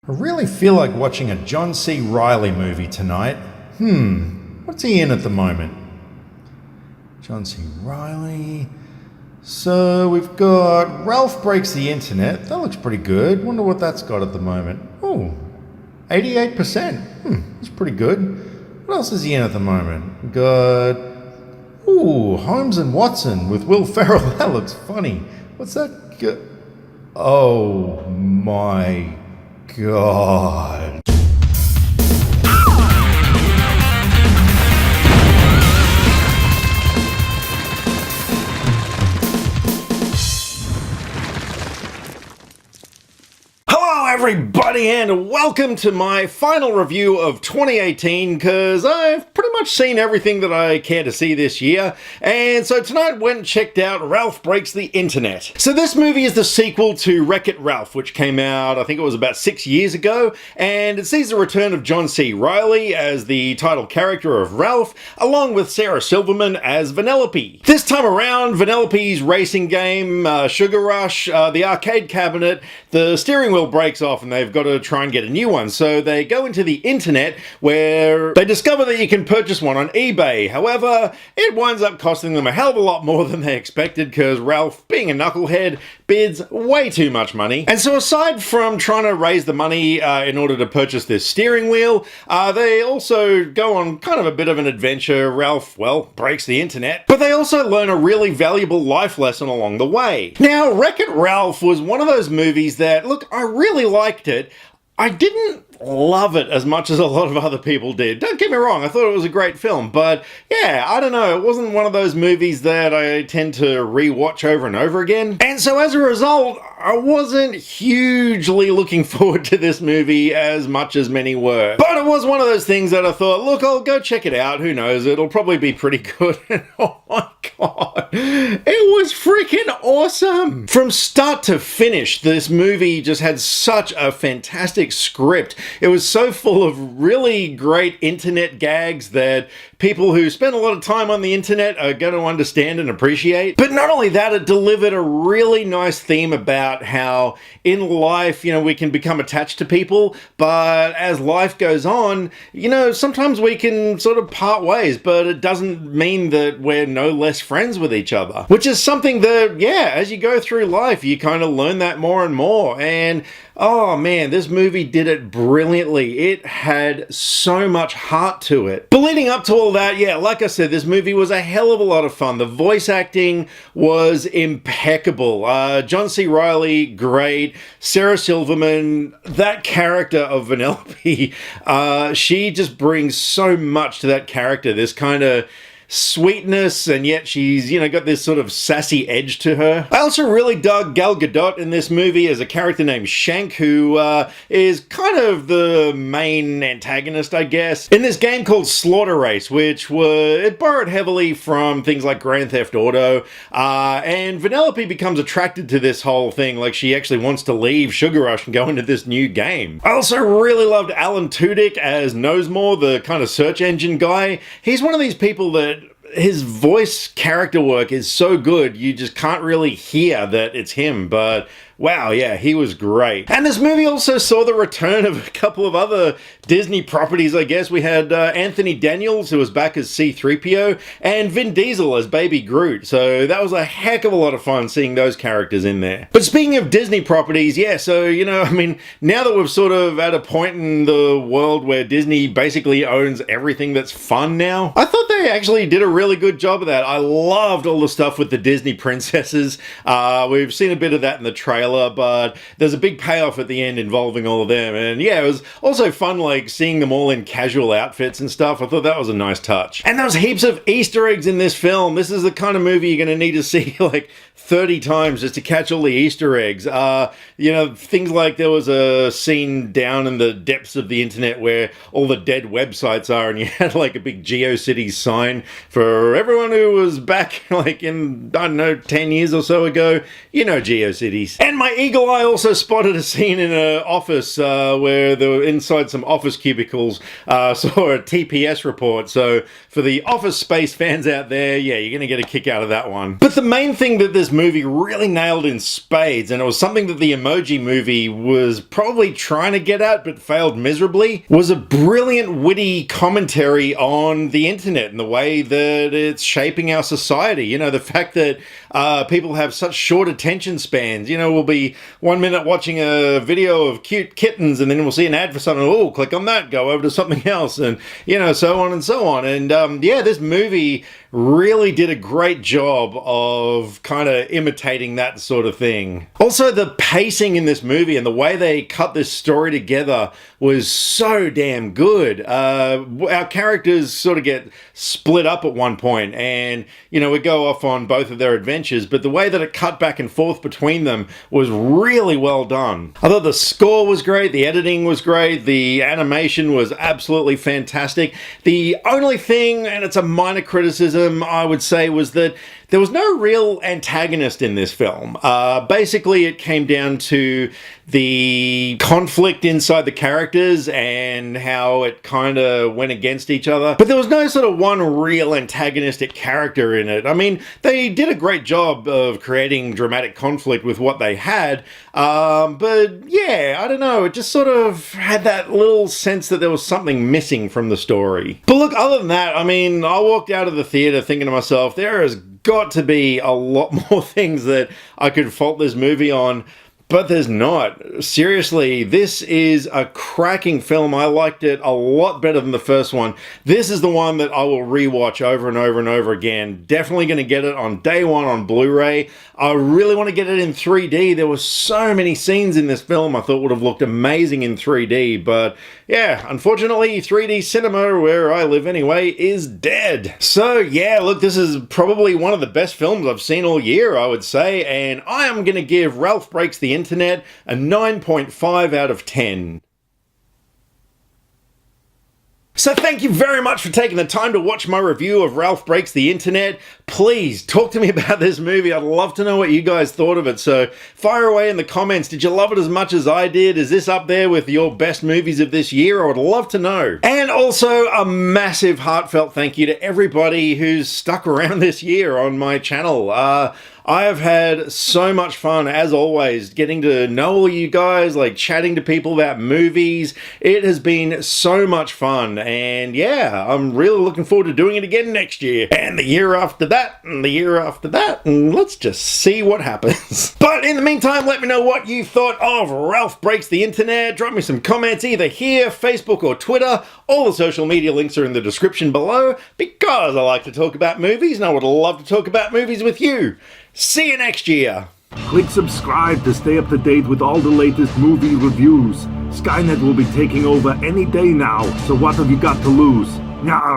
I really feel like watching a John C. Reilly movie tonight. What's he in at the moment? John C. Reilly. So we've got Ralph Breaks the Internet. That looks pretty good. Wonder what that's got at the moment. Oh, 88%. That's pretty good. What else is he in at the moment? We've got Holmes and Watson with Will Ferrell. That looks funny. What's that? Oh my God. Hello everybody and welcome to my final review of 2018 because I've pretty much seen everything that I care to see this year, and so tonight went and checked out Ralph Breaks the Internet. So this movie is the sequel to Wreck-It Ralph, which came out I think it was about 6 years ago, and it sees the return of John C. Reilly as the title character of Ralph, along with Sarah Silverman as Vanellope. This time around, Vanellope's racing game, Sugar Rush, the arcade cabinet, the steering wheel breaks off and they've got to try and get a new one. So they go into the internet where they discover that you can purchase one on eBay. However, it winds up costing them a hell of a lot more than they expected because Ralph, being a knucklehead, bids way too much money. And so aside from trying to raise the money in order to purchase this steering wheel, they also go on kind of a bit of an adventure. Ralph, well, breaks the internet, but they also learn a really valuable life lesson along the way. Now, Wreck-It Ralph was one of those movies that, look, I really liked it. I didn't love it as much as a lot of other people did. Don't get me wrong, I thought it was a great film, but yeah, I don't know, it wasn't one of those movies that I tend to re-watch over and over again. And so as a result, I wasn't hugely looking forward to this movie as much as many were. But it was one of those things that I thought, look, I'll go check it out, who knows, it'll probably be pretty good. And oh my God, it was freaking awesome! From start to finish, this movie just had such a fantastic script. It was so full of really great internet gags that people who spend a lot of time on the internet are going to understand and appreciate. But not only that, it delivered a really nice theme about how in life, we can become attached to people, but as life goes on, sometimes we can sort of part ways, but it doesn't mean that we're no less friends with each other. Which is something that, as you go through life, you kind of learn that more and more. And oh man, this movie did it brilliantly. It had so much heart to it. But leading up to all that, like I said, this movie was a hell of a lot of fun. The voice acting was impeccable. John C. Reilly, great. Sarah Silverman, that character of Vanellope, she just brings so much to that character. This kind of sweetness, and yet she's, got this sort of sassy edge to her. I also really dug Gal Gadot in this movie as a character named Shank, who is kind of the main antagonist, I guess, in this game called Slaughter Race, which it borrowed heavily from things like Grand Theft Auto, and Vanellope becomes attracted to this whole thing, like she actually wants to leave Sugar Rush and go into this new game. I also really loved Alan Tudyk as Knowsmore, the kind of search engine guy. He's one of these people that his voice character work is so good, you just can't really hear that it's him, but wow, he was great. And this movie also saw the return of a couple of other Disney properties, I guess. We had Anthony Daniels, who was back as C-3PO, and Vin Diesel as Baby Groot. So that was a heck of a lot of fun seeing those characters in there. But speaking of Disney properties, so, now that we're sort of at a point in the world where Disney basically owns everything that's fun now, I thought they actually did a really good job of that. I loved all the stuff with the Disney princesses. We've seen a bit of that in the trailer, but there's a big payoff at the end involving all of them. And it was also fun, like, seeing them all in casual outfits and stuff. I thought that was a nice touch. And there's heaps of Easter eggs in this film. This is the kind of movie you're going to need to see, like, 30 times just to catch all the Easter eggs. Things like there was a scene down in the depths of the internet where all the dead websites are, and you had like a big GeoCities sign for everyone who was back like in, 10 years or so ago, GeoCities. And my eagle eye also spotted a scene in an office where they were inside some office cubicles, saw a TPS report. So for the Office Space fans out there, you're going to get a kick out of that one. But the main thing that this this movie really nailed in spades, and it was something that the Emoji Movie was probably trying to get at but failed miserably, was a brilliant, witty commentary on the internet and the way that it's shaping our society. You know, the fact that people have such short attention spans. You know, we'll be 1 minute watching a video of cute kittens, and then we'll see an ad for something. Oh, click on that, go over to something else, and, you know, so on and so on. And yeah, this movie really did a great job of kind of imitating that sort of thing. Also, the pacing in this movie and the way they cut this story together was so damn good. Our characters sort of get split up at one point, and, you know, we go off on both of their adventures, but the way that it cut back and forth between them was really well done. I thought the score was great, the editing was great, the animation was absolutely fantastic. The only thing, and it's a minor criticism, I would say, was that there was no real antagonist in this film. Basically, it came down to the conflict inside the characters and how it kind of went against each other. But there was no sort of one real antagonistic character in it. I mean, they did a great job of creating dramatic conflict with what they had. But yeah, I don't know. It just sort of had that little sense that there was something missing from the story. But look, other than that, I mean, I walked out of the theater thinking to myself, there is got to be a lot more things that I could fault this movie on, but there's not. Seriously, this is a cracking film. I liked it a lot better than the first one. This is the one that I will rewatch over and over and over again. Definitely going to get it on day one on Blu-ray. I really want to get it in 3D. There were so many scenes in this film I thought would have looked amazing in 3D, but yeah, unfortunately 3D cinema, where I live anyway, is dead. So yeah, look, this is probably one of the best films I've seen all year, I would say, and I am going to give Ralph Breaks the Internet a 9.5 out of 10. So thank you very much for taking the time to watch my review of Ralph Breaks the Internet. Please talk to me about this movie. I'd love to know what you guys thought of it. So fire away in the comments. Did you love it as much as I did? Is this up there with your best movies of this year? I would love to know. And also a massive heartfelt thank you to everybody who's stuck around this year on my channel. I have had so much fun, as always, getting to know all you guys, like chatting to people about movies. It has been so much fun, and yeah, I'm really looking forward to doing it again next year, and the year after that, and the year after that, and let's just see what happens. But in the meantime, let me know what you thought of Ralph Breaks the Internet. Drop me some comments either here, Facebook, or Twitter. All the social media links are in the description below, because I like to talk about movies, and I would love to talk about movies with you. See you next year! Click subscribe to stay up to date with all the latest movie reviews. Skynet will be taking over any day now, so what have you got to lose? Nyah.